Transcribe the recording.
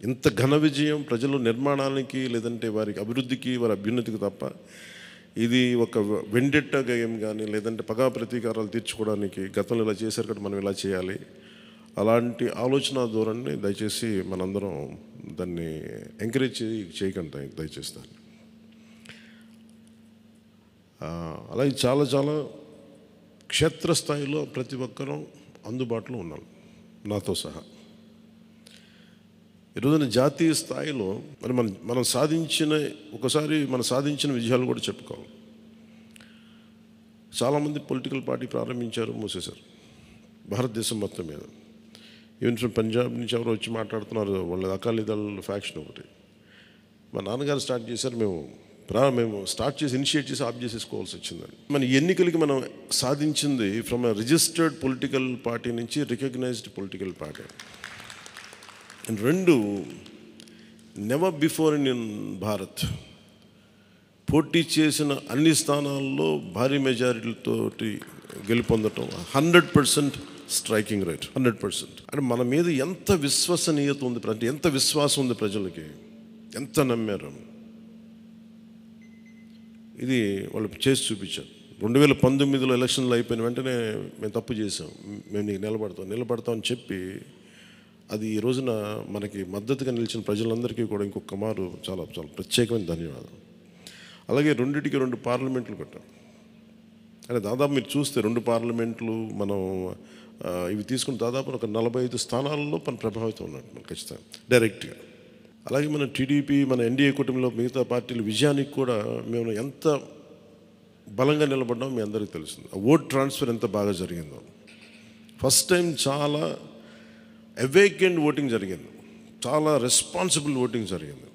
ఇంత ఘన విజయం ప్రజల నిర్మాణానికి లేదంటే వారికి అభివృద్ధికి వారి అభ్యున్నతికి తప్ప ఇది ఒక వెండెట్టా గేమ్ కానీ లేదంటే పగా ప్రతీకారాలు తీర్చుకోవడానికి గతంలో ఇలా చేశారు కాబట్టి మనం ఇలా చేయాలి అలాంటి ఆలోచన ధోరణిని దయచేసి మనందరం దాన్ని ఎంకరేజ్ చేయకండి దయచేసి దాన్ని. అలాగే చాలా చాలా క్షేత్రస్థాయిలో ప్రతి ఒక్కరూ అందుబాటులో ఉన్నాం నాతో సహా. ఈరోజున జాతీయ స్థాయిలో మరి మనం సాధించిన విజయాలు కూడా చెప్పుకోవాలి. చాలామంది పొలిటికల్ పార్టీ ప్రారంభించారు, మూసేశారు భారతదేశం మొత్తం మీద. ఈవెన్ ఫ్రమ్ పంజాబ్ నుంచి ఎవరో వచ్చి మాట్లాడుతున్నారు, వాళ్ళ అకాలీదళ ఫ్యాక్షన్ ఒకటి. మా నాన్నగారు స్టార్ట్ చేశారు, మేము స్టార్ట్ చేసి ఇనిషియేట్ చేసి ఆఫ్ చేసేసుకోవాల్సి వచ్చిందని. మన ఎన్నికలకి మనం సాధించింది from a registered political party నుంచి రికగ్నైజ్డ్ పొలిటికల్ పార్టీ. అండ్ రెండు, నెవర్ బిఫోర్ ఇన్ భారత్ పోటీ చేసిన అన్ని స్థానాల్లో భారీ మెజారిటీలతోటి గెలుపొందటం 100% స్ట్రైకింగ్ రేట్, 100%. అంటే మన మీద ఎంత విశ్వసనీయత ఉంది, అంటే ఎంత విశ్వాసం ఉంది ప్రజలకి, ఎంత నమ్మారు, ఇది వాళ్ళు చేసి చూపించారు. 2019లో ఎలక్షన్లు అయిపోయిన వెంటనే మేము తప్పు చేసాం, మేము నీకు నిలబడతామని చెప్పి అది ఈ రోజున మనకి మద్దతుగా నిలిచిన ప్రజలందరికీ కూడా ఇంకొక మారు చాలా చాలా ప్రత్యేకమైన ధన్యవాదాలు. అలాగే 2 పార్లమెంట్లు కట్టాం. అంటే దాదాపు మీరు చూస్తే 2 పార్లమెంట్లు మనం ఇవి తీసుకుని దాదాపు ఒక 45 స్థానాల్లో మనం ప్రభావితం ఉన్నట్టు మనం ఖచ్చితంగా డైరెక్ట్గా. అలాగే మన టీడీపీ, మన ఎన్డీఏ కూటమిలో మిగతా పార్టీల విజయానికి కూడా మేము ఎంత బలంగా నిలబడ్డామో మీ అందరికీ తెలుస్తుంది. ఓట్ ట్రాన్స్ఫర్ ఎంత బాగా జరిగిందో. ఫస్ట్ టైం చాలా అవేకెండ్ ఓటింగ్ జరిగింది, చాలా రెస్పాన్సిబుల్ ఓటింగ్ జరిగింది.